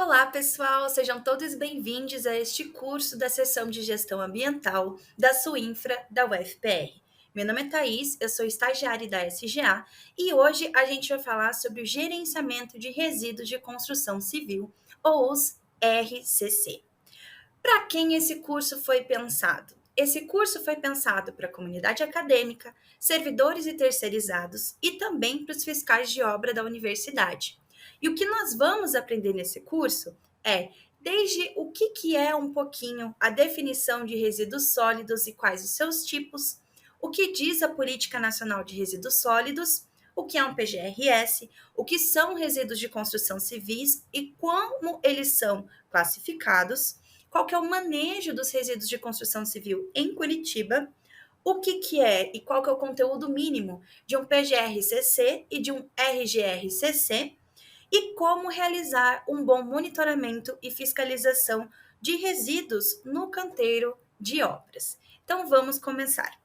Olá, pessoal! Sejam todos bem-vindos a este curso da seção de Gestão Ambiental da Suinfra da UFPR. Meu nome é Thaís, eu sou estagiária da SGA e hoje a gente vai falar sobre o gerenciamento de resíduos de construção civil, ou os RCC. Para quem esse curso foi pensado? Esse curso foi pensado para a comunidade acadêmica, servidores e terceirizados e também para os fiscais de obra da universidade. E o que nós vamos aprender nesse curso é desde o que é um pouquinho a definição de resíduos sólidos e quais os seus tipos, o que diz a Política Nacional de Resíduos Sólidos, o que é um PGRS, o que são resíduos de construção civis e como eles são classificados, qual que é o manejo dos resíduos de construção civil em Curitiba, o que é e qual que é o conteúdo mínimo de um PGR-CC e de um RGR-CC, e como realizar um bom monitoramento e fiscalização de resíduos no canteiro de obras. Então, vamos começar.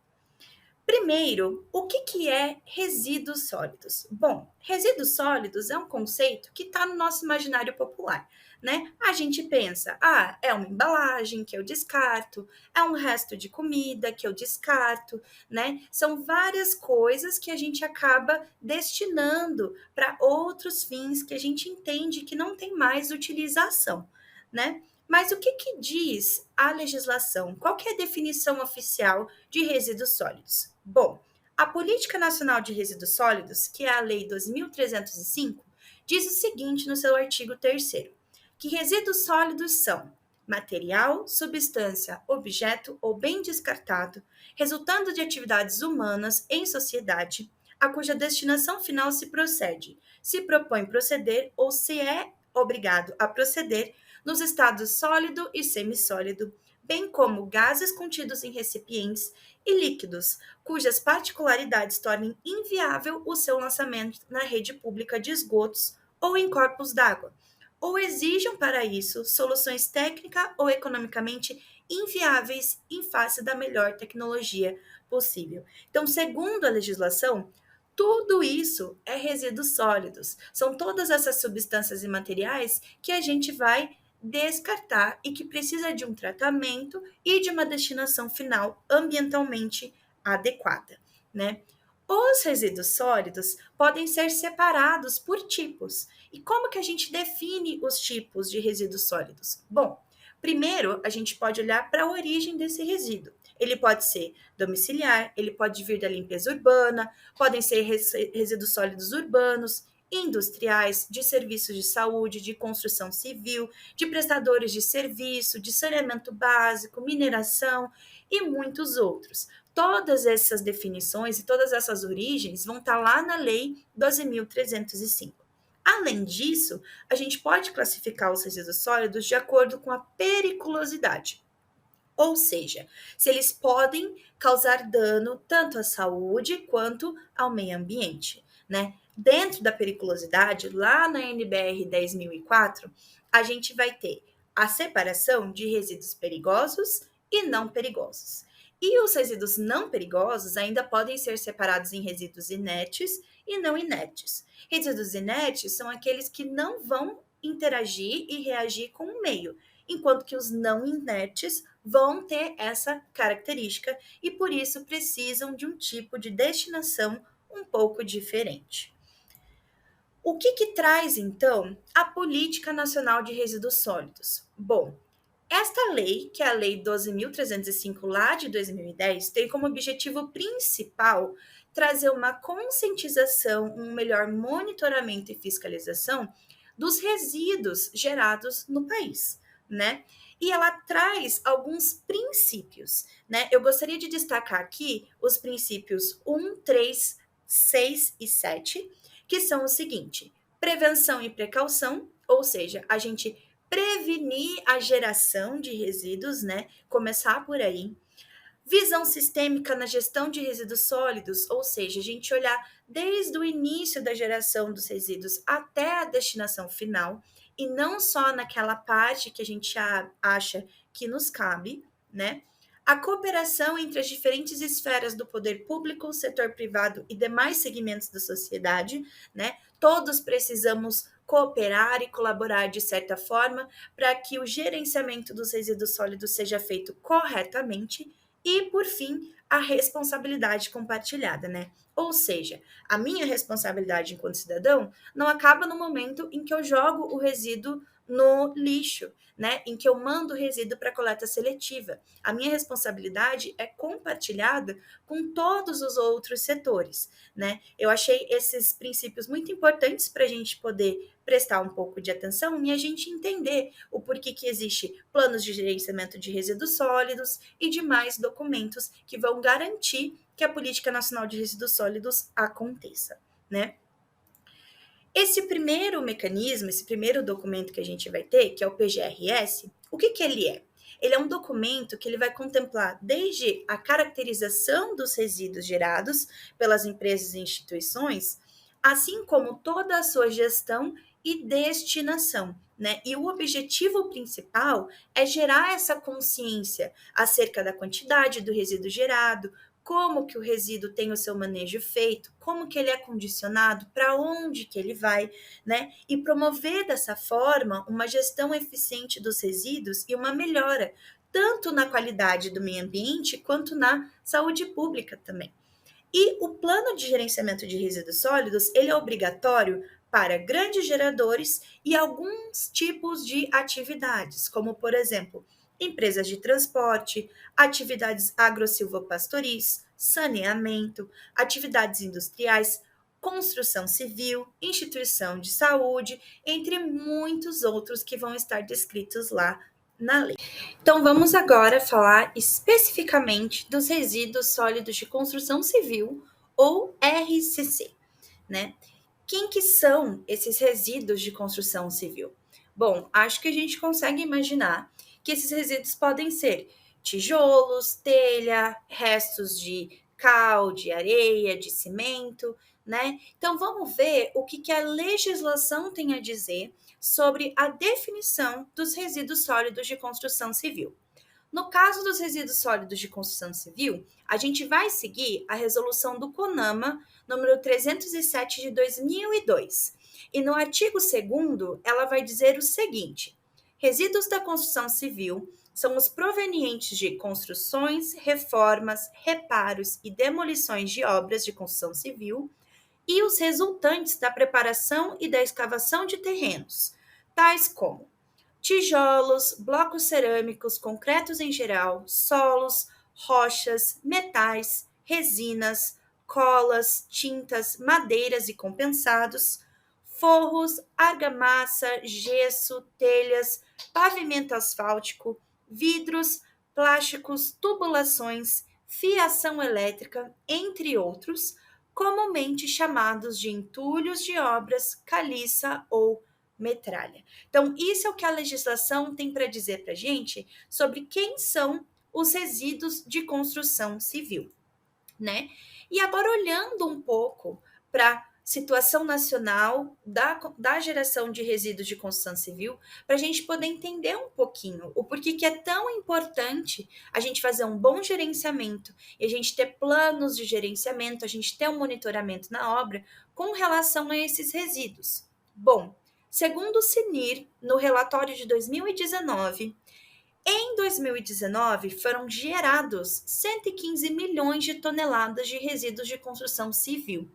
Primeiro, o que é resíduos sólidos? Bom, resíduos sólidos é um conceito que está no nosso imaginário popular, né? A gente pensa, é uma embalagem que eu descarto, é um resto de comida que eu descarto, né? São várias coisas que a gente acaba destinando para outros fins que a gente entende que não tem mais utilização, né? Mas o que diz a legislação? Qual que é a definição oficial de resíduos sólidos? Bom, a Política Nacional de Resíduos Sólidos, que é a Lei 2.305, diz o seguinte no seu artigo 3º, que resíduos sólidos são material, substância, objeto ou bem descartado, resultando de atividades humanas em sociedade, a cuja destinação final se procede, se propõe proceder ou se é obrigado a proceder nos estados sólido e semissólido, bem como gases contidos em recipientes e líquidos, cujas particularidades tornem inviável o seu lançamento na rede pública de esgotos ou em corpos d'água, ou exijam para isso soluções técnica ou economicamente inviáveis em face da melhor tecnologia possível. Então, segundo a legislação, tudo isso é resíduos sólidos. São todas essas substâncias e materiais que a gente vai descartar e que precisa de um tratamento e de uma destinação final ambientalmente adequada, né? Os resíduos sólidos podem ser separados por tipos. E como que a gente define os tipos de resíduos sólidos? Bom, primeiro a gente pode olhar para a origem desse resíduo. Ele pode ser domiciliar, ele pode vir da limpeza urbana, podem ser resíduos sólidos urbanos, industriais, de serviços de saúde, de construção civil, de prestadores de serviço, de saneamento básico, mineração e muitos outros. Todas essas definições e todas essas origens vão estar lá na Lei 12.305. Além disso, a gente pode classificar os resíduos sólidos de acordo com a periculosidade. Ou seja, se eles podem causar dano tanto à saúde quanto ao meio ambiente, né? Dentro da periculosidade, lá na NBR 10.004, a gente vai ter a separação de resíduos perigosos e não perigosos. E os resíduos não perigosos ainda podem ser separados em resíduos inertes e não inertes. Resíduos inertes são aqueles que não vão interagir e reagir com o meio, enquanto que os não inertes vão ter essa característica e por isso precisam de um tipo de destinação um pouco diferente. O que traz, então, a Política Nacional de Resíduos Sólidos? Bom, esta lei, que é a Lei 12.305, lá de 2010, tem como objetivo principal trazer uma conscientização, um melhor monitoramento e fiscalização dos resíduos gerados no país, né? E ela traz alguns princípios, né? Eu gostaria de destacar aqui os princípios 1, 3, 6 e 7, que são o seguinte: prevenção e precaução, ou seja, a gente prevenir a geração de resíduos, né? Começar por aí. Visão sistêmica na gestão de resíduos sólidos, ou seja, a gente olhar desde o início da geração dos resíduos até a destinação final, e não só naquela parte que a gente acha que nos cabe, né? A cooperação entre as diferentes esferas do poder público, setor privado e demais segmentos da sociedade, né? Todos precisamos cooperar e colaborar de certa forma para que o gerenciamento dos resíduos sólidos seja feito corretamente e, por fim, a responsabilidade compartilhada, né? Ou seja, a minha responsabilidade enquanto cidadão não acaba no momento em que eu jogo o resíduo no lixo, né? Em que eu mando o resíduo para coleta seletiva. A minha responsabilidade é compartilhada com todos os outros setores, né? Eu achei esses princípios muito importantes para a gente poder prestar um pouco de atenção e a gente entender o porquê que existe planos de gerenciamento de resíduos sólidos e demais documentos que vão garantir que a Política Nacional de Resíduos Sólidos aconteça, né? Esse primeiro mecanismo, esse primeiro documento que a gente vai ter, que é o PGRS, o que ele é? Ele é um documento que ele vai contemplar desde a caracterização dos resíduos gerados pelas empresas e instituições, assim como toda a sua gestão e destinação, né? E o objetivo principal é gerar essa consciência acerca da quantidade do resíduo gerado, como que o resíduo tem o seu manejo feito, como que ele é condicionado, para onde que ele vai, né? E promover dessa forma uma gestão eficiente dos resíduos e uma melhora tanto na qualidade do meio ambiente quanto na saúde pública também. E o plano de gerenciamento de resíduos sólidos, ele é obrigatório para grandes geradores e alguns tipos de atividades, como, por exemplo, empresas de transporte, atividades agro-silvopastoris, saneamento, atividades industriais, construção civil, instituição de saúde, entre muitos outros que vão estar descritos lá na lei. Então, vamos agora falar especificamente dos resíduos sólidos de construção civil, ou RCC, né? Quem que são esses resíduos de construção civil? Bom, acho que a gente consegue imaginar que esses resíduos podem ser tijolos, telha, restos de cal, de areia, de cimento, né? Então, vamos ver o que a legislação tem a dizer sobre a definição dos resíduos sólidos de construção civil. No caso dos resíduos sólidos de construção civil, a gente vai seguir a resolução do CONAMA, número 307 de 2002. E no artigo 2º, ela vai dizer o seguinte: resíduos da construção civil são os provenientes de construções, reformas, reparos e demolições de obras de construção civil e os resultantes da preparação e da escavação de terrenos, tais como tijolos, blocos cerâmicos, concretos em geral, solos, rochas, metais, resinas, colas, tintas, madeiras e compensados, forros, argamassa, gesso, telhas, pavimento asfáltico, vidros, plásticos, tubulações, fiação elétrica, entre outros, comumente chamados de entulhos de obras, caliça ou metralha. Então, isso é o que a legislação tem para dizer para a gente sobre quem são os resíduos de construção civil, né? E agora, olhando um pouco para a situação nacional da geração de resíduos de construção civil, para a gente poder entender um pouquinho o porquê que é tão importante a gente fazer um bom gerenciamento e a gente ter planos de gerenciamento, a gente ter um monitoramento na obra com relação a esses resíduos. Bom, segundo o CNIR, no relatório de 2019, em 2019 foram gerados 115 milhões de toneladas de resíduos de construção civil.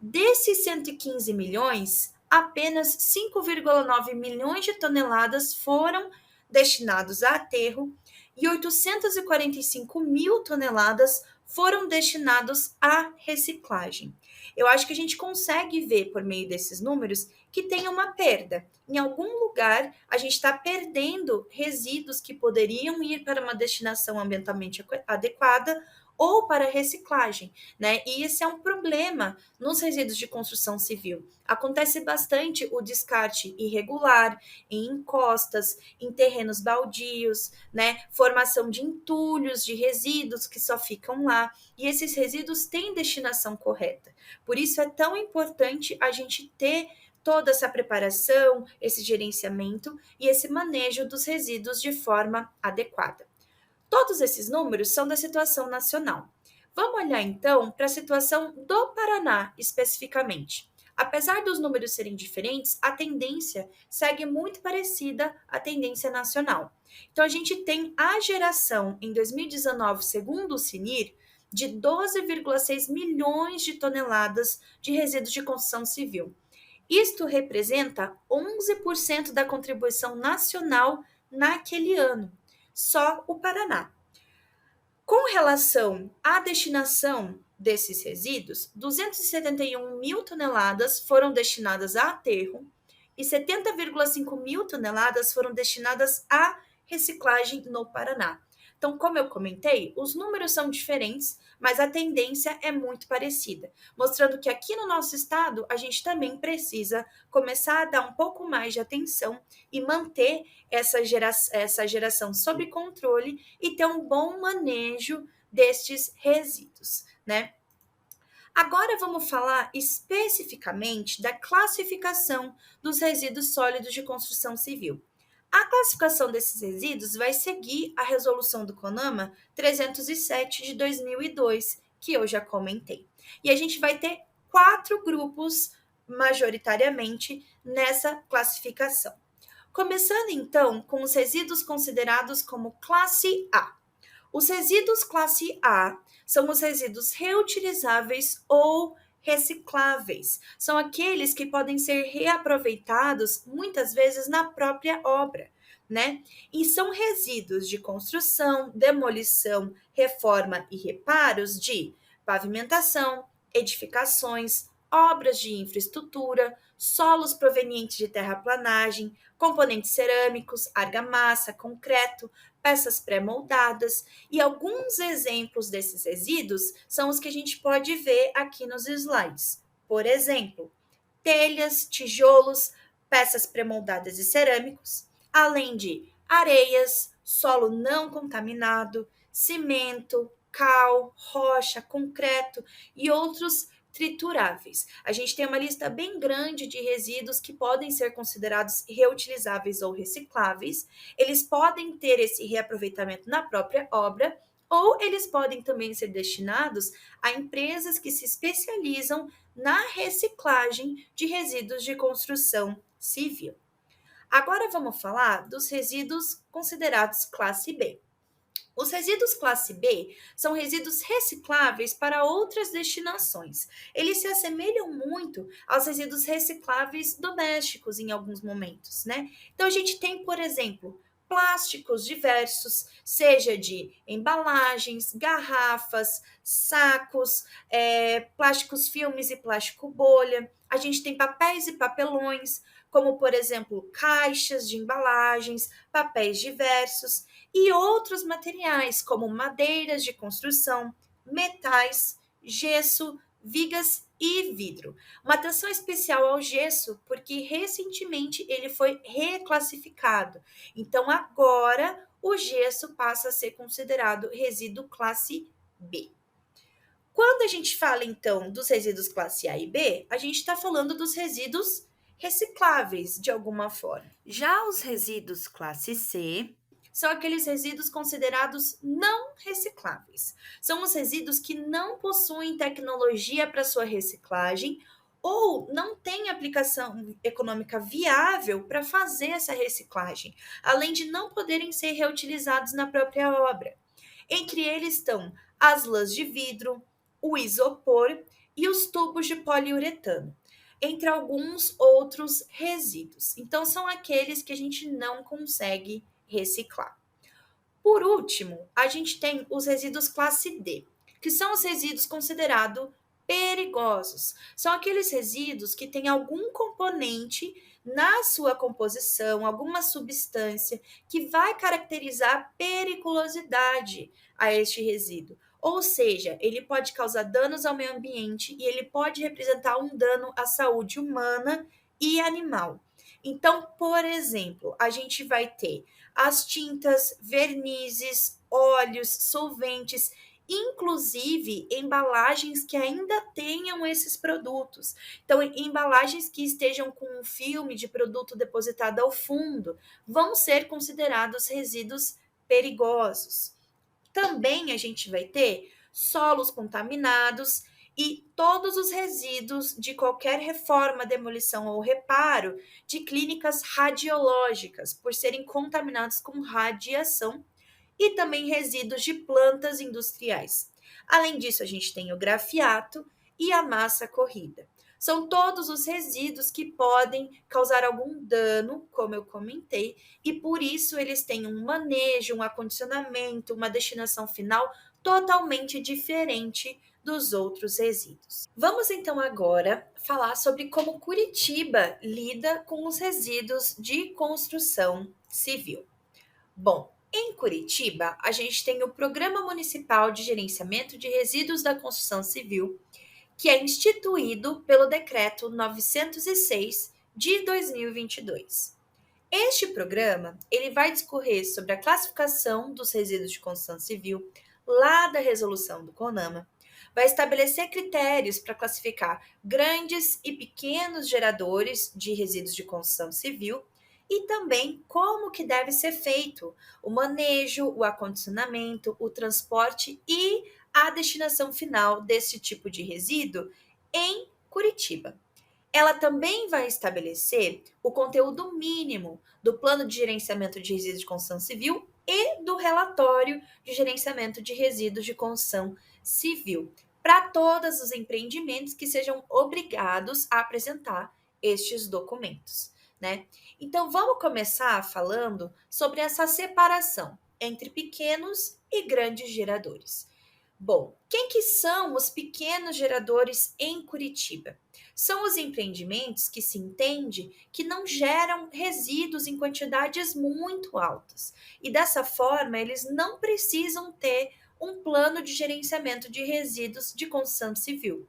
Desses 115 milhões, apenas 5,9 milhões de toneladas foram destinados a aterro e 845 mil toneladas foram destinados à reciclagem. Eu acho que a gente consegue ver por meio desses números que tem uma perda. Em algum lugar, a gente está perdendo resíduos que poderiam ir para uma destinação ambientalmente adequada ou para reciclagem, né? E esse é um problema nos resíduos de construção civil. Acontece bastante o descarte irregular em encostas, em terrenos baldios, né? Formação de entulhos de resíduos que só ficam lá. E esses resíduos têm destinação correta. Por isso é tão importante a gente ter toda essa preparação, esse gerenciamento e esse manejo dos resíduos de forma adequada. Todos esses números são da situação nacional. Vamos olhar então para a situação do Paraná especificamente. Apesar dos números serem diferentes, a tendência segue muito parecida à tendência nacional. Então, a gente tem a geração em 2019, segundo o CNIR, de 12,6 milhões de toneladas de resíduos de construção civil. Isto representa 11% da contribuição nacional naquele ano, só o Paraná. Com relação à destinação desses resíduos, 271 mil toneladas foram destinadas a aterro e 70,5 mil toneladas foram destinadas à reciclagem no Paraná. Então, como eu comentei, os números são diferentes, mas a tendência é muito parecida, mostrando que aqui no nosso estado a gente também precisa começar a dar um pouco mais de atenção e manter essa geração sob controle e ter um bom manejo destes resíduos, né? Agora vamos falar especificamente da classificação dos resíduos sólidos de construção civil. A classificação desses resíduos vai seguir a resolução do CONAMA 307 de 2002, que eu já comentei. E a gente vai ter 4 grupos majoritariamente nessa classificação. Começando então com os resíduos considerados como classe A. Os resíduos classe A são os resíduos reutilizáveis ou recicláveis. São aqueles que podem ser reaproveitados muitas vezes na própria obra, né? E são resíduos de construção, demolição, reforma e reparos de pavimentação, edificações, obras de infraestrutura, solos provenientes de terraplanagem, componentes cerâmicos, argamassa, concreto, peças pré-moldadas, e alguns exemplos desses resíduos são os que a gente pode ver aqui nos slides. Por exemplo, telhas, tijolos, peças pré-moldadas e cerâmicos, além de areias, solo não contaminado, cimento, cal, rocha, concreto e outros trituráveis. A gente tem uma lista bem grande de resíduos que podem ser considerados reutilizáveis ou recicláveis. Eles podem ter esse reaproveitamento na própria obra, ou eles podem também ser destinados a empresas que se especializam na reciclagem de resíduos de construção civil. Agora vamos falar dos resíduos considerados classe B. Os resíduos classe B são resíduos recicláveis para outras destinações. Eles se assemelham muito aos resíduos recicláveis domésticos em alguns momentos, né? Então a gente tem, por exemplo, plásticos diversos, seja de embalagens, garrafas, sacos, plásticos filmes e plástico bolha. A gente tem papéis e papelões, como por exemplo, caixas de embalagens, papéis diversos e outros materiais, como madeiras de construção, metais, gesso, vigas e vidro. Uma atenção especial ao gesso, porque recentemente ele foi reclassificado. Então, agora o gesso passa a ser considerado resíduo classe B. Quando a gente fala, então, dos resíduos classe A e B, a gente está falando dos resíduos recicláveis, de alguma forma. Já os resíduos classe C são aqueles resíduos considerados não recicláveis. São os resíduos que não possuem tecnologia para sua reciclagem ou não têm aplicação econômica viável para fazer essa reciclagem, além de não poderem ser reutilizados na própria obra. Entre eles estão as lãs de vidro, o isopor e os tubos de poliuretano, entre alguns outros resíduos. Então, são aqueles que a gente não consegue reciclar. Por último, a gente tem os resíduos classe D, que são os resíduos considerados perigosos. São aqueles resíduos que têm algum componente na sua composição, alguma substância que vai caracterizar periculosidade a este resíduo. Ou seja, ele pode causar danos ao meio ambiente e ele pode representar um dano à saúde humana e animal. Então, por exemplo, a gente vai ter as tintas, vernizes, óleos, solventes, inclusive embalagens que ainda tenham esses produtos. Então, embalagens que estejam com um filme de produto depositado ao fundo vão ser considerados resíduos perigosos. Também a gente vai ter solos contaminados e todos os resíduos de qualquer reforma, demolição ou reparo de clínicas radiológicas, por serem contaminados com radiação, e também resíduos de plantas industriais. Além disso, a gente tem o grafiato e a massa corrida. São todos os resíduos que podem causar algum dano, como eu comentei, e por isso eles têm um manejo, um acondicionamento, uma destinação final totalmente diferente dos outros resíduos. Vamos então agora falar sobre como Curitiba lida com os resíduos de construção civil. Bom, em Curitiba, a gente tem o Programa Municipal de Gerenciamento de Resíduos da Construção Civil, que é instituído pelo Decreto 906 de 2022. Este programa, ele vai discorrer sobre a classificação dos resíduos de construção civil lá da resolução do CONAMA, vai estabelecer critérios para classificar grandes e pequenos geradores de resíduos de construção civil e também como que deve ser feito o manejo, o acondicionamento, o transporte e a destinação final desse tipo de resíduo em Curitiba. Ela também vai estabelecer o conteúdo mínimo do plano de gerenciamento de resíduos de construção civil e do relatório de gerenciamento de resíduos de construção civil para todos os empreendimentos que sejam obrigados a apresentar estes documentos, né? Então vamos começar falando sobre essa separação entre pequenos e grandes geradores. Bom, quem que são os pequenos geradores em Curitiba? São os empreendimentos que se entende que não geram resíduos em quantidades muito altas. E dessa forma, eles não precisam ter um plano de gerenciamento de resíduos de construção civil.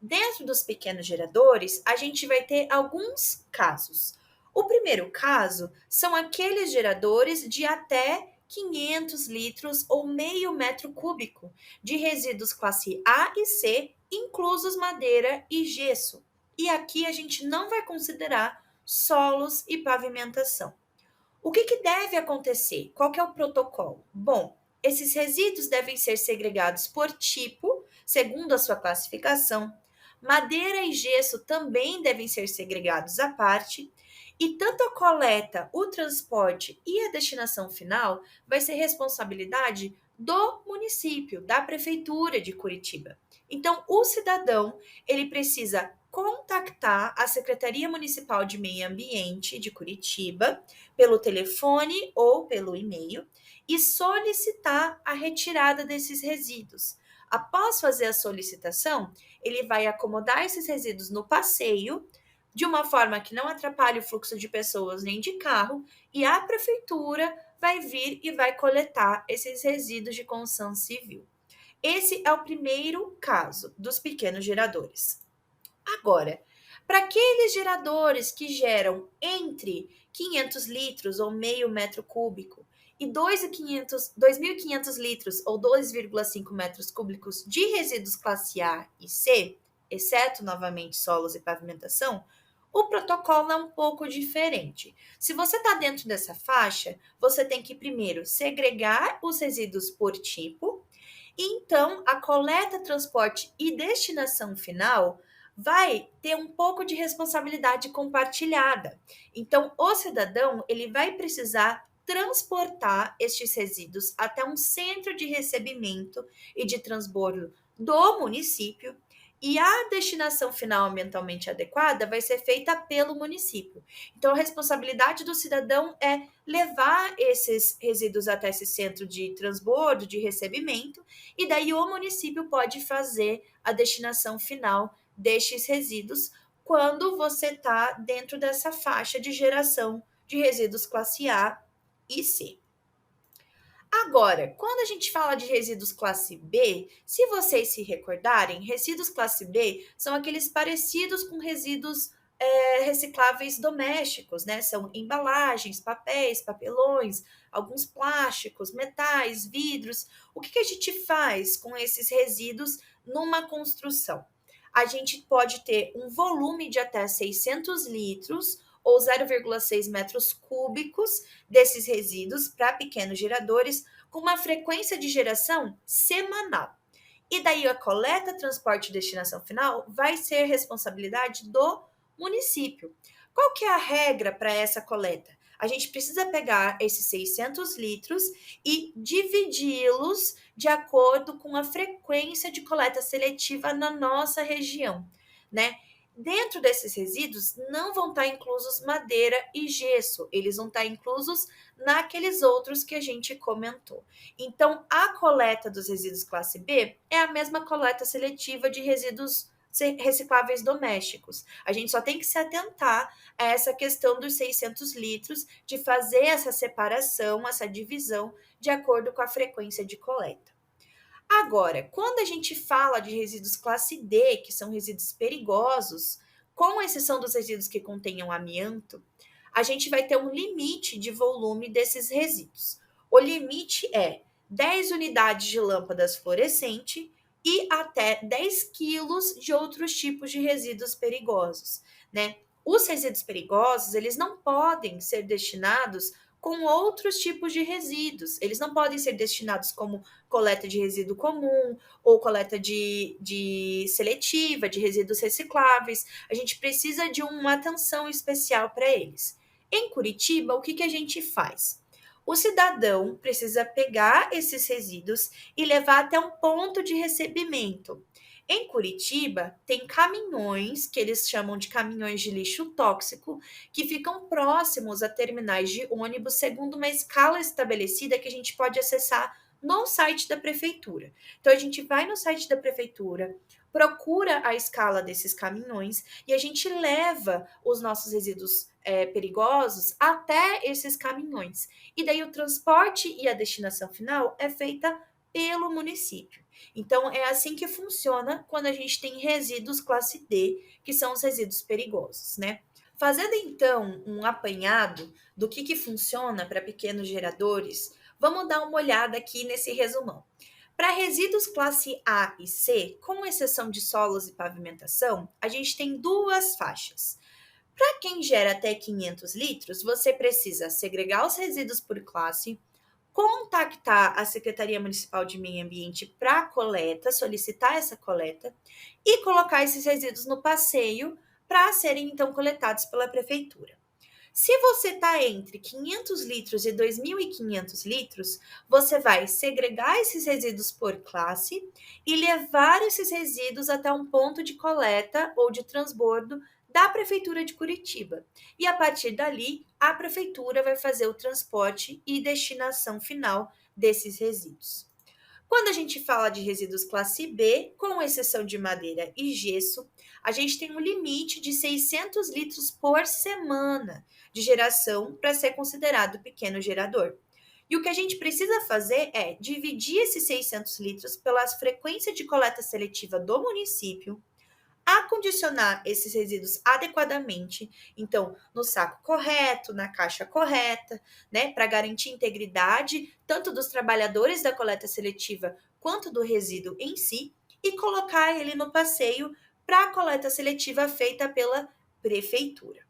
Dentro dos pequenos geradores, a gente vai ter alguns casos. O primeiro caso são aqueles geradores de até 500 litros ou meio metro cúbico de resíduos classe A e C, inclusos madeira e gesso. E aqui a gente não vai considerar solos e pavimentação. O que deve acontecer? Qual que é o protocolo? Bom, esses resíduos devem ser segregados por tipo, segundo a sua classificação. Madeira e gesso também devem ser segregados à parte. E tanto a coleta, o transporte e a destinação final vai ser responsabilidade do município, da prefeitura de Curitiba. Então, o cidadão, ele precisa contactar a Secretaria Municipal de Meio Ambiente de Curitiba pelo telefone ou pelo e-mail e solicitar a retirada desses resíduos. Após fazer a solicitação, ele vai acomodar esses resíduos no passeio de uma forma que não atrapalhe o fluxo de pessoas nem de carro, e a prefeitura vai vir e vai coletar esses resíduos de construção civil. Esse é o primeiro caso dos pequenos geradores. Agora, para aqueles geradores que geram entre 500 litros ou meio metro cúbico e 2.500 litros ou 2,5 metros cúbicos de resíduos classe A e C, exceto novamente solos e pavimentação, o protocolo é um pouco diferente. Se você está dentro dessa faixa, você tem que primeiro segregar os resíduos por tipo, e então a coleta, transporte e destinação final vai ter um pouco de responsabilidade compartilhada. Então, o cidadão, ele vai precisar transportar estes resíduos até um centro de recebimento e de transbordo do município, e a destinação final ambientalmente adequada vai ser feita pelo município. Então, a responsabilidade do cidadão é levar esses resíduos até esse centro de transbordo, de recebimento, e daí o município pode fazer a destinação final destes resíduos quando você está dentro dessa faixa de geração de resíduos classe A e C. Agora, quando a gente fala de resíduos classe B, se vocês se recordarem, resíduos classe B são aqueles parecidos com resíduos recicláveis domésticos, né? São embalagens, papéis, papelões, alguns plásticos, metais, vidros. O que a gente faz com esses resíduos numa construção? A gente pode ter um volume de até 600 litros ou 0,6 metros cúbicos desses resíduos para pequenos geradores com uma frequência de geração semanal. E daí a coleta, transporte e destinação final vai ser responsabilidade do município. Qual que é a regra para essa coleta? A gente precisa pegar esses 600 litros e dividi-los de acordo com a frequência de coleta seletiva na nossa região, né? Dentro desses resíduos não vão estar inclusos madeira e gesso, eles vão estar inclusos naqueles outros que a gente comentou. Então, a coleta dos resíduos classe B é a mesma coleta seletiva de resíduos recicláveis domésticos. A gente só tem que se atentar a essa questão dos 600 litros, de fazer essa separação, essa divisão, de acordo com a frequência de coleta. Agora, quando a gente fala de resíduos classe D, que são resíduos perigosos, com exceção dos resíduos que contenham amianto, a gente vai ter um limite de volume desses resíduos. O limite é 10 unidades de lâmpadas fluorescente e até 10 quilos de outros tipos de resíduos perigosos, né? Os resíduos perigosos, eles não podem ser destinados com outros tipos de resíduos. Eles não podem ser destinados como coleta de resíduo comum ou coleta de seletiva, de resíduos recicláveis. A gente precisa de uma atenção especial para eles. Em Curitiba, o que a gente faz? O cidadão precisa pegar esses resíduos e levar até um ponto de recebimento. Em Curitiba, tem caminhões, que eles chamam de caminhões de lixo tóxico, que ficam próximos a terminais de ônibus, segundo uma escala estabelecida que a gente pode acessar no site da prefeitura. Então, a gente vai no site da prefeitura, procura a escala desses caminhões e a gente leva os nossos resíduos perigosos até esses caminhões. E daí o transporte e a destinação final é feita pelo município. Então, é assim que funciona quando a gente tem resíduos classe D, que são os resíduos perigosos, né? Fazendo então um apanhado do que funciona para pequenos geradores, vamos dar uma olhada aqui nesse resumão. Para resíduos classe A e C, com exceção de solos e pavimentação, a gente tem duas faixas. Para quem gera até 500 litros, você precisa segregar os resíduos por classe, contactar a Secretaria Municipal de Meio Ambiente para coleta, solicitar essa coleta e colocar esses resíduos no passeio para serem então coletados pela prefeitura. Se você está entre 500 litros e 2.500 litros, você vai segregar esses resíduos por classe e levar esses resíduos até um ponto de coleta ou de transbordo da Prefeitura de Curitiba. E a partir dali, a Prefeitura vai fazer o transporte e destinação final desses resíduos. Quando a gente fala de resíduos classe B, com exceção de madeira e gesso, a gente tem um limite de 600 litros por semana de geração para ser considerado pequeno gerador. E o que a gente precisa fazer é dividir esses 600 litros pela frequência de coleta seletiva do município, acondicionar esses resíduos adequadamente, então no saco correto, na caixa correta, né, para garantir integridade tanto dos trabalhadores da coleta seletiva quanto do resíduo em si, e colocar ele no passeio para a coleta seletiva feita pela prefeitura.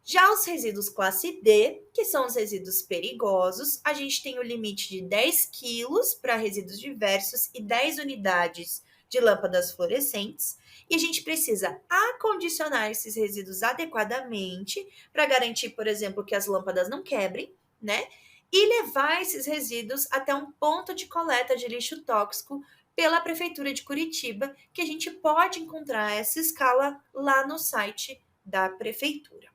Já os resíduos classe D, que são os resíduos perigosos, a gente tem o limite de 10 quilos para resíduos diversos e 10 unidades de lâmpadas fluorescentes, e a gente precisa acondicionar esses resíduos adequadamente para garantir, por exemplo, que as lâmpadas não quebrem, né? E levar esses resíduos até um ponto de coleta de lixo tóxico pela Prefeitura de Curitiba, que a gente pode encontrar essa escala lá no site da Prefeitura.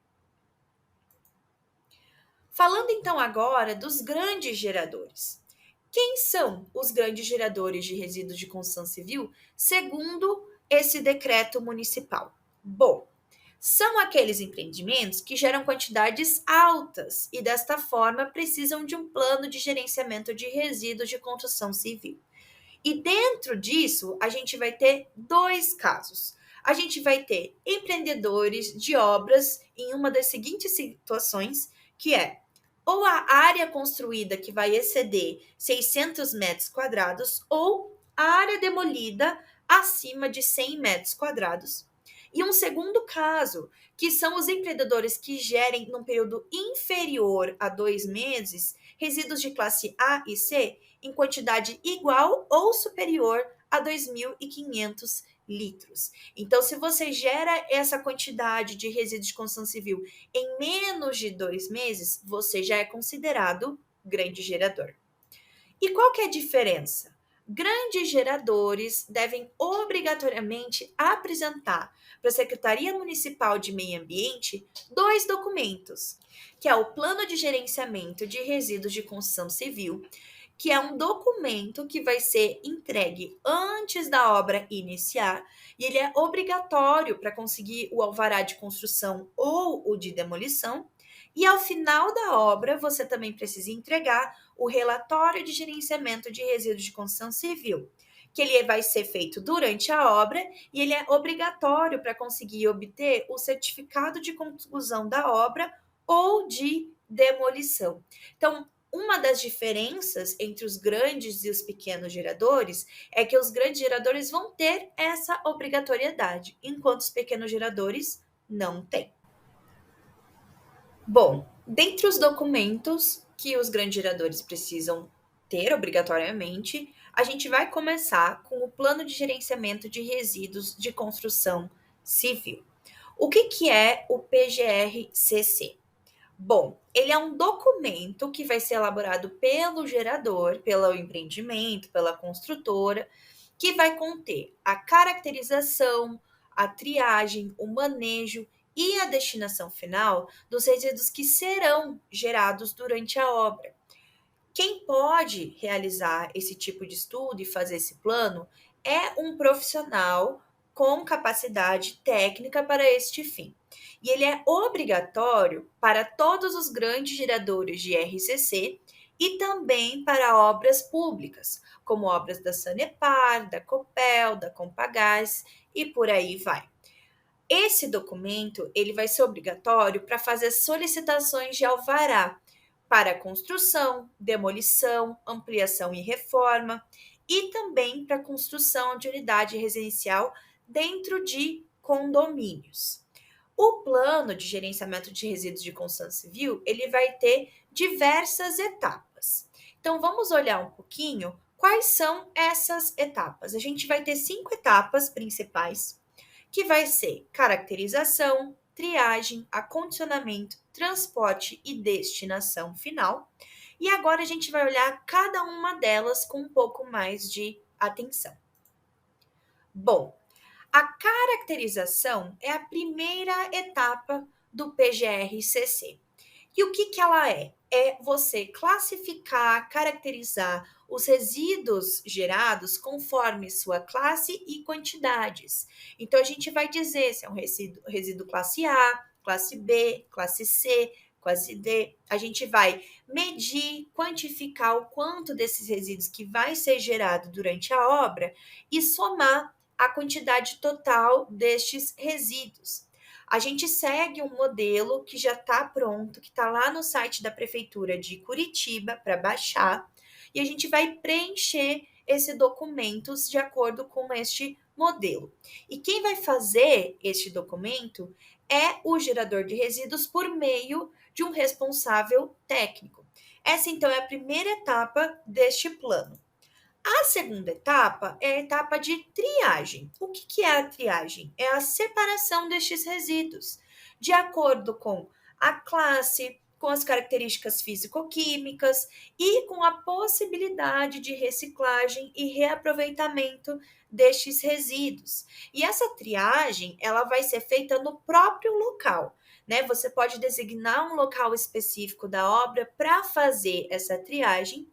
Falando então agora dos grandes geradores. Quem são os grandes geradores de resíduos de construção civil, segundo esse decreto municipal? Bom, são aqueles empreendimentos que geram quantidades altas e, desta forma, precisam de um plano de gerenciamento de resíduos de construção civil. E dentro disso, a gente vai ter dois casos. A gente vai ter empreendedores de obras em uma das seguintes situações, que é ou a área construída que vai exceder 600 metros quadrados ou a área demolida acima de 100 metros quadrados. E um segundo caso, que são os empreendedores que gerem, num período inferior a 2 meses, resíduos de classe A e C em quantidade igual ou superior a 2.500 litros. Então, se você gera essa quantidade de resíduos de construção civil em menos de 2 meses, você já é considerado grande gerador. E qual que é a diferença? Grandes geradores devem obrigatoriamente apresentar para a Secretaria Municipal de Meio Ambiente 2 documentos, que é o Plano de Gerenciamento de Resíduos de Construção Civil, que é um documento que vai ser entregue antes da obra iniciar, e ele é obrigatório para conseguir o alvará de construção ou o de demolição. E ao final da obra, você também precisa entregar o relatório de gerenciamento de resíduos de construção civil, que ele vai ser feito durante a obra e ele é obrigatório para conseguir obter o certificado de conclusão da obra ou de demolição. Então, uma das diferenças entre os grandes e os pequenos geradores é que os grandes geradores vão ter essa obrigatoriedade, enquanto os pequenos geradores não têm. Bom, dentre os documentos que os grandes geradores precisam ter obrigatoriamente, a gente vai começar com o Plano de Gerenciamento de Resíduos de Construção Civil. O que é o PGR-CC? Bom, ele é um documento que vai ser elaborado pelo gerador, pelo empreendimento, pela construtora, que vai conter a caracterização, a triagem, o manejo e a destinação final dos resíduos que serão gerados durante a obra. Quem pode realizar esse tipo de estudo e fazer esse plano é um profissional com capacidade técnica para este fim. E ele é obrigatório para todos os grandes geradores de RCC e também para obras públicas, como obras da Sanepar, da Copel, da Compagás e por aí vai. Esse documento ele vai ser obrigatório para fazer solicitações de alvará para construção, demolição, ampliação e reforma, e também para construção de unidade residencial dentro de condomínios. O plano de gerenciamento de resíduos de construção civil, ele vai ter diversas etapas. Então vamos olhar um pouquinho quais são essas etapas. A gente vai ter 5 etapas principais, que vai ser caracterização, triagem, acondicionamento, transporte e destinação final. E agora a gente vai olhar cada uma delas com um pouco mais de atenção. Bom, a caracterização é a primeira etapa do PGR-CC. E o que ela é? É você classificar, caracterizar os resíduos gerados conforme sua classe e quantidades. Então, a gente vai dizer se é um resíduo classe A, classe B, classe C, classe D. A gente vai medir, quantificar o quanto desses resíduos que vai ser gerado durante a obra e somar a quantidade total destes resíduos. A gente segue um modelo que já está pronto, que está lá no site da Prefeitura de Curitiba para baixar, e a gente vai preencher esse documento de acordo com este modelo. E quem vai fazer este documento é o gerador de resíduos por meio de um responsável técnico. Essa, então, é a primeira etapa deste plano. A segunda etapa é a etapa de triagem. O que é a triagem? É a separação destes resíduos, de acordo com a classe, com as características físico-químicas e com a possibilidade de reciclagem e reaproveitamento destes resíduos. E essa triagem, ela vai ser feita no próprio local, né? Você pode designar um local específico da obra para fazer essa triagem.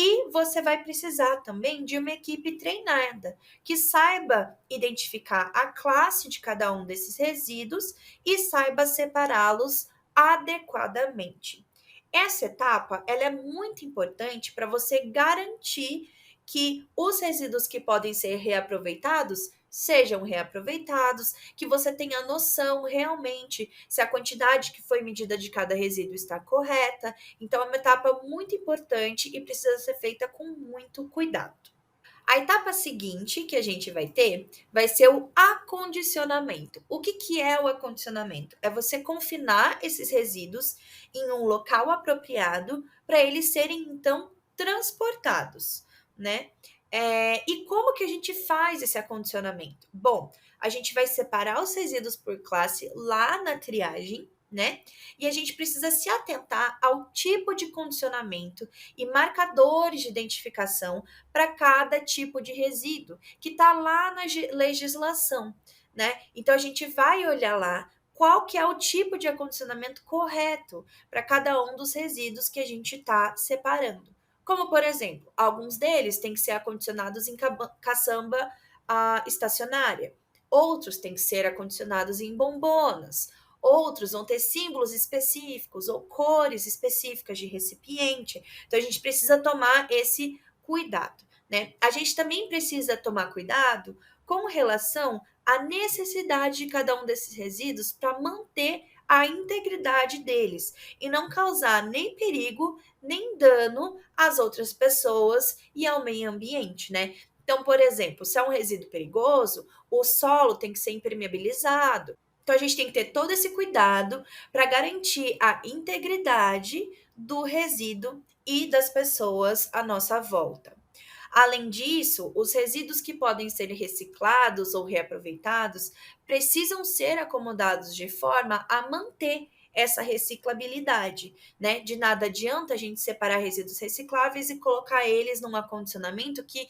E você vai precisar também de uma equipe treinada que saiba identificar a classe de cada um desses resíduos e saiba separá-los adequadamente. Essa etapa ela é muito importante para você garantir que os resíduos que podem ser reaproveitados sejam reaproveitados, que você tenha noção realmente se a quantidade que foi medida de cada resíduo está correta. Então, é uma etapa muito importante e precisa ser feita com muito cuidado. A etapa seguinte que a gente vai ter vai ser o acondicionamento. O que é o acondicionamento? É você confinar esses resíduos em um local apropriado para eles serem, então, transportados, né? E como que a gente faz esse acondicionamento? Bom, a gente vai separar os resíduos por classe lá na triagem, né? E a gente precisa se atentar ao tipo de condicionamento e marcadores de identificação para cada tipo de resíduo que está lá na legislação, né? Então a gente vai olhar lá qual que é o tipo de acondicionamento correto para cada um dos resíduos que a gente está separando. Como, por exemplo, alguns deles têm que ser acondicionados em caçamba estacionária, outros têm que ser acondicionados em bombonas, outros vão ter símbolos específicos ou cores específicas de recipiente. Então, a gente precisa tomar esse cuidado, né? A gente também precisa tomar cuidado com relação à necessidade de cada um desses resíduos para manter a integridade deles e não causar nem perigo nem dano às outras pessoas e ao meio ambiente, né? Então, por exemplo, se é um resíduo perigoso, o solo tem que ser impermeabilizado. Então, a gente tem que ter todo esse cuidado para garantir a integridade do resíduo e das pessoas à nossa volta. Além disso, os resíduos que podem ser reciclados ou reaproveitados precisam ser acomodados de forma a manter essa reciclabilidade, né? De nada adianta a gente separar resíduos recicláveis e colocar eles num acondicionamento que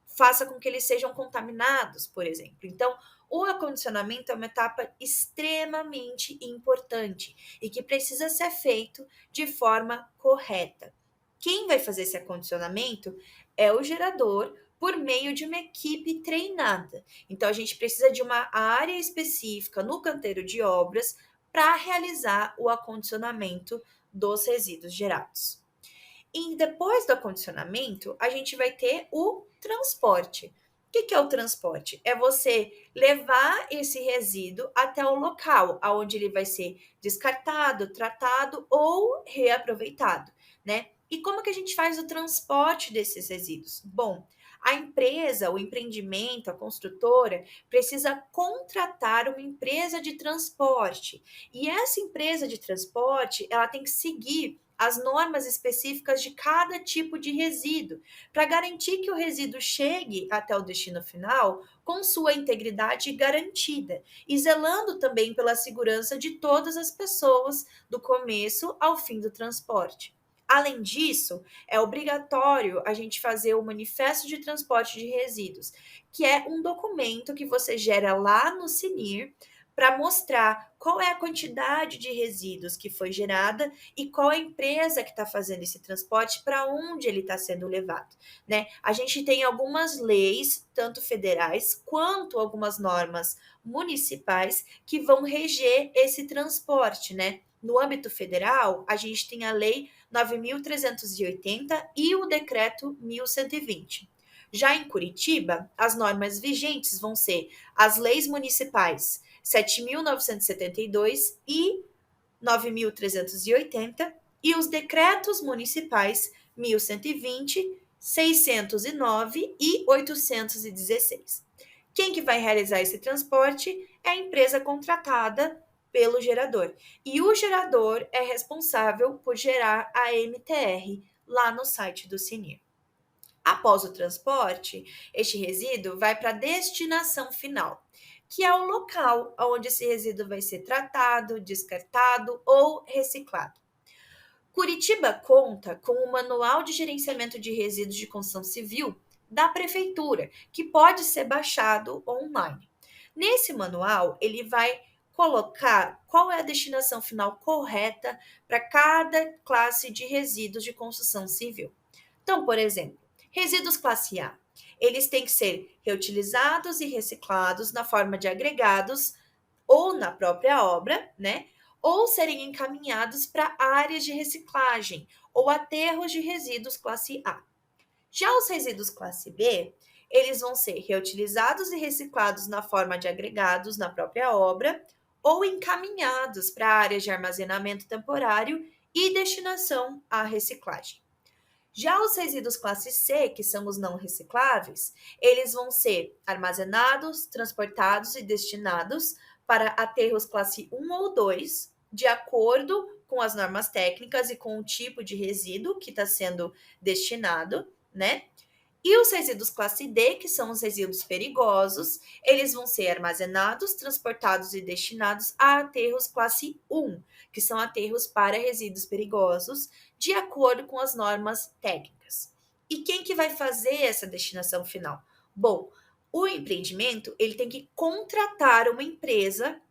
faça com que eles sejam contaminados, por exemplo. Então, o acondicionamento é uma etapa extremamente importante e que precisa ser feito de forma correta. Quem vai fazer esse acondicionamento é o gerador por meio de uma equipe treinada. Então, a gente precisa de uma área específica no canteiro de obras para realizar o acondicionamento dos resíduos gerados. E depois do acondicionamento, a gente vai ter o transporte. O que é o transporte? É você levar esse resíduo até o local onde ele vai ser descartado, tratado ou reaproveitado, né? E como que a gente faz o transporte desses resíduos? Bom, a empresa, o empreendimento, a construtora precisa contratar uma empresa de transporte. E essa empresa de transporte, ela tem que seguir as normas específicas de cada tipo de resíduo, para garantir que o resíduo chegue até o destino final com sua integridade garantida, e zelando também pela segurança de todas as pessoas, do começo ao fim do transporte. Além disso, é obrigatório a gente fazer o manifesto de transporte de resíduos, que é um documento que você gera lá no CNIR para mostrar qual é a quantidade de resíduos que foi gerada e qual é a empresa que está fazendo esse transporte, para onde ele está sendo levado, né? A gente tem algumas leis, tanto federais quanto algumas normas municipais, que vão reger esse transporte, né? No âmbito federal, a gente tem a Lei 9.380 e o Decreto 1.120. Já em Curitiba, as normas vigentes vão ser as leis municipais 7.972 e 9.380 e os decretos municipais 1.120, 609 e 816. Quem que vai realizar esse transporte é a empresa contratada pelo gerador. E o gerador é responsável por gerar a MTR lá no site do CNIR. Após o transporte, este resíduo vai para a destinação final, que é o local onde esse resíduo vai ser tratado, descartado ou reciclado. Curitiba conta com o Manual de Gerenciamento de Resíduos de Construção Civil da Prefeitura, que pode ser baixado online. Nesse manual, ele vai colocar qual é a destinação final correta para cada classe de resíduos de construção civil. Então, por exemplo, resíduos classe A, eles têm que ser reutilizados e reciclados na forma de agregados ou na própria obra, né? Ou serem encaminhados para áreas de reciclagem ou aterros de resíduos classe A. Já os resíduos classe B, eles vão ser reutilizados e reciclados na forma de agregados na própria obra ou encaminhados para áreas de armazenamento temporário e destinação à reciclagem. Já os resíduos classe C, que são os não recicláveis, eles vão ser armazenados, transportados e destinados para aterros classe 1 ou 2, de acordo com as normas técnicas e com o tipo de resíduo que está sendo destinado, né? E os resíduos classe D, que são os resíduos perigosos, eles vão ser armazenados, transportados e destinados a aterros classe 1, que são aterros para resíduos perigosos, de acordo com as normas técnicas. E quem que vai fazer essa destinação final? Bom, o empreendimento ele tem que contratar uma empresa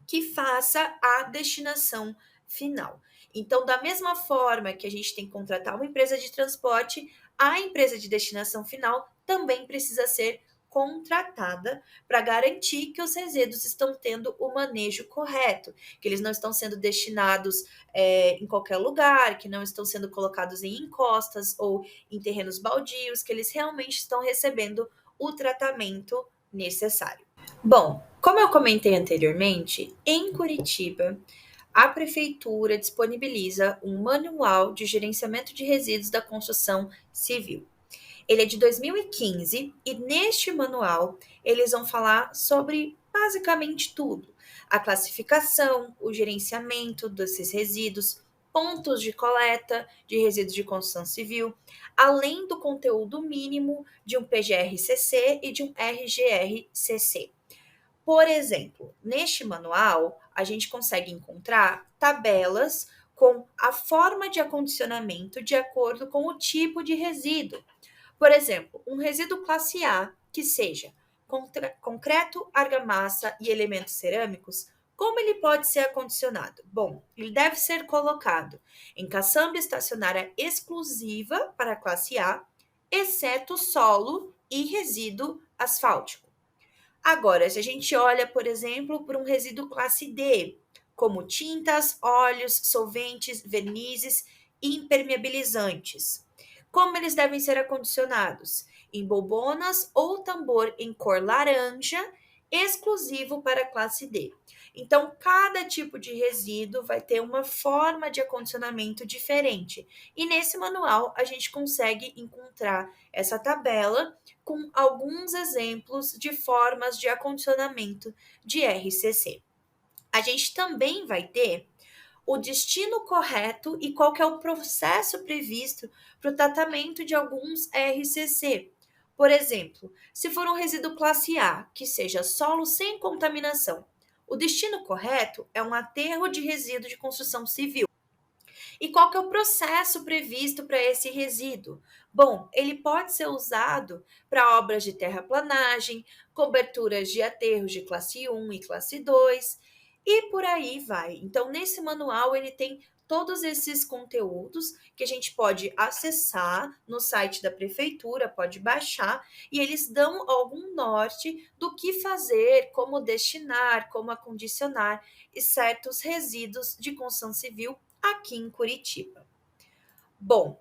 que faça a destinação final. Então, da mesma forma que a gente tem que contratar uma empresa de transporte, a empresa de destinação final também precisa ser contratada para garantir que os resíduos estão tendo o manejo correto, que eles não estão sendo destinados em qualquer lugar, que não estão sendo colocados em encostas ou em terrenos baldios, que eles realmente estão recebendo o tratamento necessário. Bom, como eu comentei anteriormente, em Curitiba, a prefeitura disponibiliza um manual de gerenciamento de resíduos da construção civil. Ele é de 2015 e neste manual eles vão falar sobre basicamente tudo: a classificação, o gerenciamento desses resíduos, pontos de coleta de resíduos de construção civil, além do conteúdo mínimo de um PGR-CC e de um RGR-CC. Por exemplo, neste manual, a gente consegue encontrar tabelas com a forma de acondicionamento de acordo com o tipo de resíduo. Por exemplo, um resíduo classe A, que seja concreto, argamassa e elementos cerâmicos, como ele pode ser acondicionado? Bom, ele deve ser colocado em caçamba estacionária exclusiva para a classe A, exceto solo e resíduo asfáltico. Agora, se a gente olha, por exemplo, por um resíduo classe D, como tintas, óleos, solventes, vernizes e impermeabilizantes, como eles devem ser acondicionados? Em bobonas ou tambor em cor laranja, exclusivo para a classe D. Então, cada tipo de resíduo vai ter uma forma de acondicionamento diferente. E nesse manual, a gente consegue encontrar essa tabela com alguns exemplos de formas de acondicionamento de RCC. A gente também vai ter o destino correto e qual que é o processo previsto para o tratamento de alguns RCC. Por exemplo, se for um resíduo classe A, que seja solo sem contaminação, o destino correto é um aterro de resíduo de construção civil. E qual que é o processo previsto para esse resíduo? Bom, ele pode ser usado para obras de terraplanagem, coberturas de aterros de classe 1 e classe 2 e por aí vai. Então, nesse manual, ele tem todos esses conteúdos que a gente pode acessar no site da prefeitura, pode baixar, e eles dão algum norte do que fazer, como destinar, como acondicionar certos resíduos de construção civil aqui em Curitiba. Bom,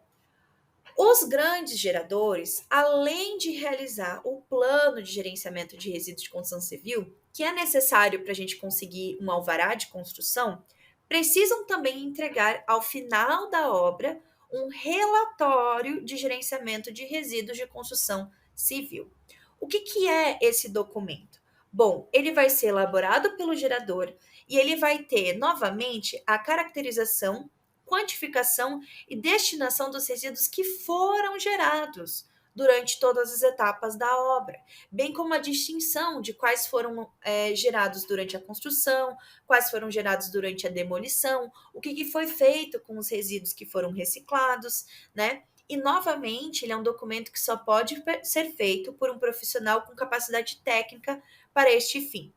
os grandes geradores, além de realizar o plano de gerenciamento de resíduos de construção civil, que é necessário para a gente conseguir um alvará de construção, precisam também entregar ao final da obra um relatório de gerenciamento de resíduos de construção civil. O que é esse documento? Bom, ele vai ser elaborado pelo gerador e ele vai ter novamente a caracterização, quantificação e destinação dos resíduos que foram gerados durante todas as etapas da obra, bem como a distinção de quais foram gerados durante a construção, quais foram gerados durante a demolição, o que foi feito com os resíduos que foram reciclados, né? E, novamente, ele é um documento que só pode ser feito por um profissional com capacidade técnica para este fim.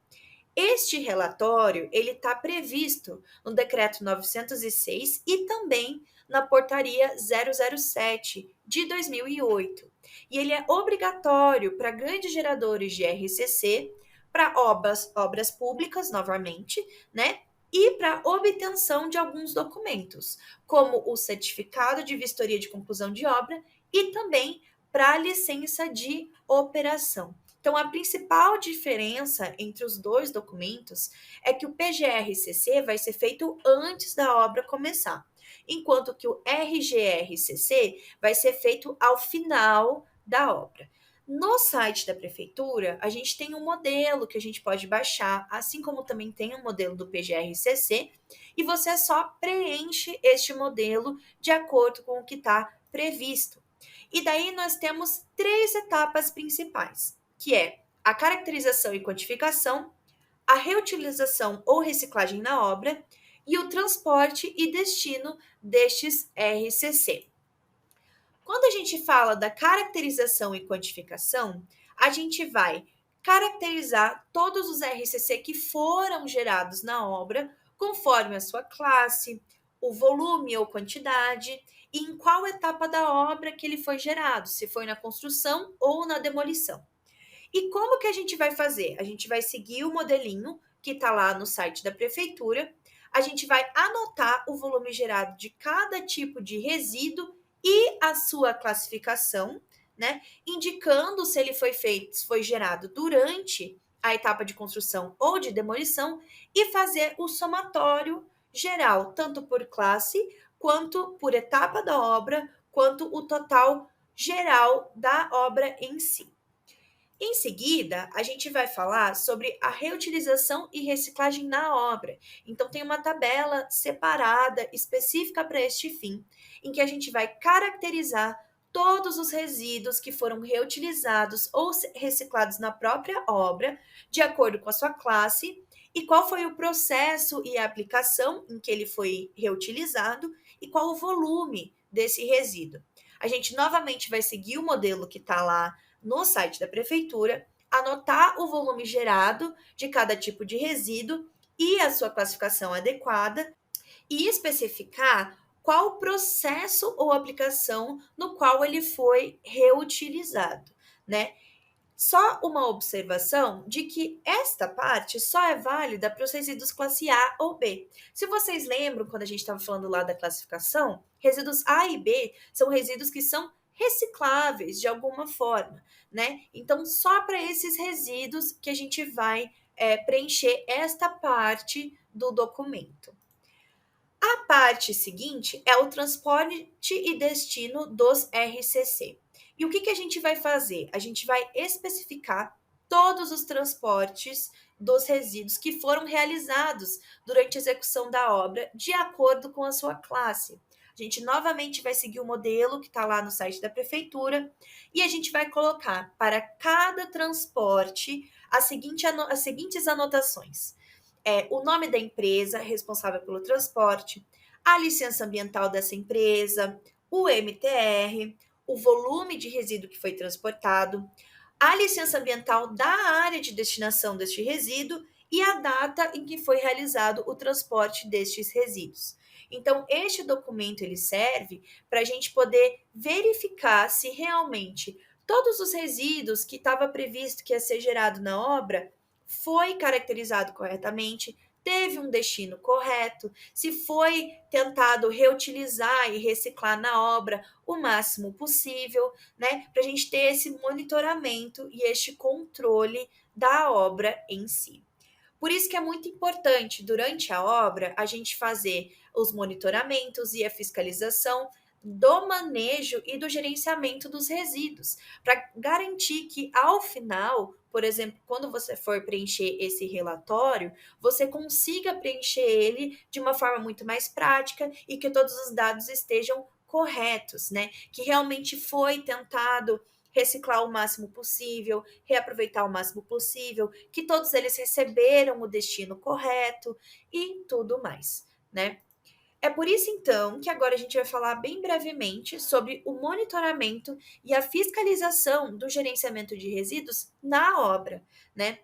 Este relatório ele está previsto no Decreto 906 e também na Portaria 007 de 2008. E ele é obrigatório para grandes geradores de RCC, para obras públicas, novamente, né? E para obtenção de alguns documentos, como o certificado de vistoria de conclusão de obra e também para a licença de operação. Então, a principal diferença entre os dois documentos é que o PGR-CC vai ser feito antes da obra começar, enquanto que o RGR-CC vai ser feito ao final da obra. No site da prefeitura, a gente tem um modelo que a gente pode baixar, assim como também tem um modelo do PGR-CC, e você só preenche este modelo de acordo com o que está previsto. E daí nós temos 3 etapas principais, que é a caracterização e quantificação, a reutilização ou reciclagem na obra e o transporte e destino destes RCC. Quando a gente fala da caracterização e quantificação, a gente vai caracterizar todos os RCC que foram gerados na obra, conforme a sua classe, o volume ou quantidade, e em qual etapa da obra que ele foi gerado, se foi na construção ou na demolição. E como que a gente vai fazer? A gente vai seguir o modelinho que está lá no site da prefeitura, a gente vai anotar o volume gerado de cada tipo de resíduo e a sua classificação, né? Indicando se ele foi gerado durante a etapa de construção ou de demolição e fazer o somatório geral, tanto por classe, quanto por etapa da obra, quanto o total geral da obra em si. Em seguida, a gente vai falar sobre a reutilização e reciclagem na obra. Então, tem uma tabela separada, específica para este fim, em que a gente vai caracterizar todos os resíduos que foram reutilizados ou reciclados na própria obra, de acordo com a sua classe, e qual foi o processo e a aplicação em que ele foi reutilizado e qual o volume desse resíduo. A gente novamente vai seguir o modelo que está lá no site da prefeitura, anotar o volume gerado de cada tipo de resíduo e a sua classificação adequada e especificar qual processo ou aplicação no qual ele foi reutilizado, né? Só uma observação de que esta parte só é válida para os resíduos classe A ou B. Se vocês lembram, quando a gente estava falando lá da classificação, resíduos A e B são resíduos que são recicláveis de alguma forma, né? Então, só para esses resíduos que a gente vai preencher esta parte do documento. A parte seguinte é o transporte e destino dos RCC. E o que a gente vai fazer? A gente vai especificar todos os transportes dos resíduos que foram realizados durante a execução da obra, de acordo com a sua classe. A gente novamente vai seguir o modelo que está lá no site da prefeitura e a gente vai colocar para cada transporte as seguintes anotações. O nome da empresa responsável pelo transporte, a licença ambiental dessa empresa, o MTR, o volume de resíduo que foi transportado, a licença ambiental da área de destinação deste resíduo e a data em que foi realizado o transporte destes resíduos. Então, este documento ele serve para a gente poder verificar se realmente todos os resíduos que estava previsto que ia ser gerado na obra foi caracterizado corretamente, teve um destino correto, se foi tentado reutilizar e reciclar na obra o máximo possível, né? Para a gente ter esse monitoramento e este controle da obra em si. Por isso que é muito importante, durante a obra, a gente fazer os monitoramentos e a fiscalização do manejo e do gerenciamento dos resíduos, para garantir que, ao final, por exemplo, quando você for preencher esse relatório, você consiga preencher ele de uma forma muito mais prática e que todos os dados estejam corretos, né? Que realmente foi tentado reciclar o máximo possível, reaproveitar o máximo possível, que todos eles receberam o destino correto e tudo mais, né? É por isso, então, que agora a gente vai falar bem brevemente sobre o monitoramento e a fiscalização do gerenciamento de resíduos na obra, né?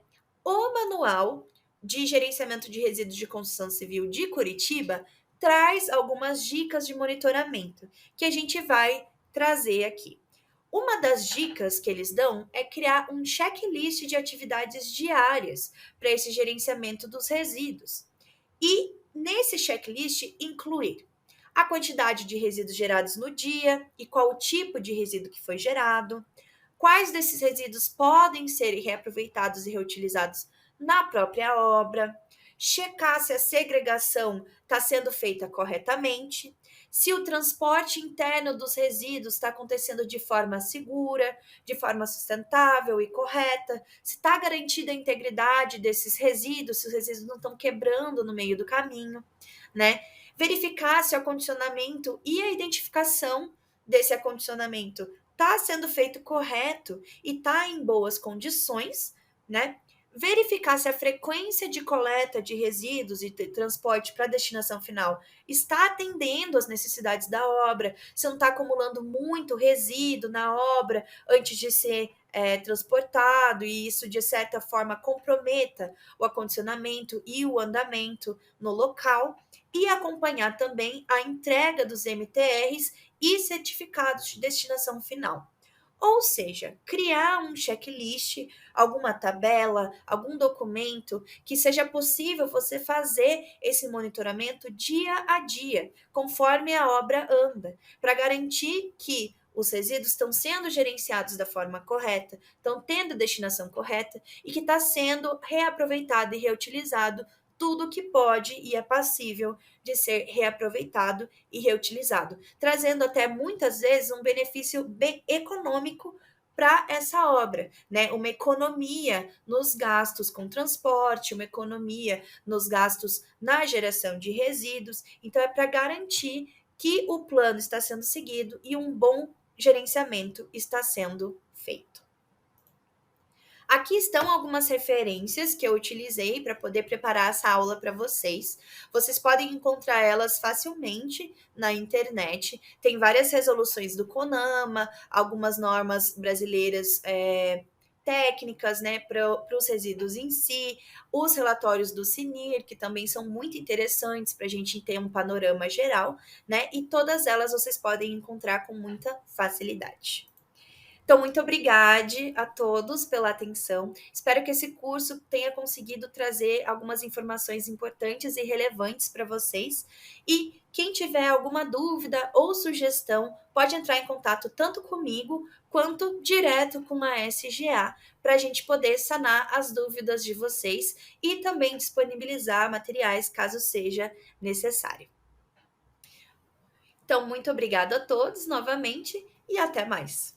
O Manual de Gerenciamento de Resíduos de Construção Civil de Curitiba traz algumas dicas de monitoramento que a gente vai trazer aqui. Uma das dicas que eles dão é criar um checklist de atividades diárias para esse gerenciamento dos resíduos. E nesse checklist incluir a quantidade de resíduos gerados no dia e qual o tipo de resíduo que foi gerado, quais desses resíduos podem ser reaproveitados e reutilizados na própria obra, checar se a segregação está sendo feita corretamente, se o transporte interno dos resíduos está acontecendo de forma segura, de forma sustentável e correta, se está garantida a integridade desses resíduos, se os resíduos não estão quebrando no meio do caminho, né? Verificar se o acondicionamento e a identificação desse acondicionamento está sendo feito correto e está em boas condições, né? Verificar se a frequência de coleta de resíduos e de transporte para a destinação final está atendendo às necessidades da obra, se não está acumulando muito resíduo na obra antes de ser transportado, e isso de certa forma comprometa o acondicionamento e o andamento no local, e acompanhar também a entrega dos MTRs e certificados de destinação final. Ou seja, criar um checklist, alguma tabela, algum documento que seja possível você fazer esse monitoramento dia a dia, conforme a obra anda, para garantir que os resíduos estão sendo gerenciados da forma correta, estão tendo destinação correta e que está sendo reaproveitado e reutilizado tudo que pode e é passível de ser reaproveitado e reutilizado, trazendo até muitas vezes um benefício bem econômico para essa obra, né? Uma economia nos gastos com transporte, uma economia nos gastos na geração de resíduos. Então, é para garantir que o plano está sendo seguido e um bom gerenciamento está sendo feito. Aqui estão algumas referências que eu utilizei para poder preparar essa aula para vocês. Vocês podem encontrar elas facilmente na internet. Tem várias resoluções do CONAMA, algumas normas brasileiras técnicas, né, para os resíduos em si, os relatórios do CNIR, que também são muito interessantes para a gente ter um panorama geral, né, e todas elas vocês podem encontrar com muita facilidade. Então, muito obrigada a todos pela atenção. Espero que esse curso tenha conseguido trazer algumas informações importantes e relevantes para vocês. E quem tiver alguma dúvida ou sugestão, pode entrar em contato tanto comigo quanto direto com a SGA, para a gente poder sanar as dúvidas de vocês e também disponibilizar materiais caso seja necessário. Então, muito obrigada a todos novamente e até mais.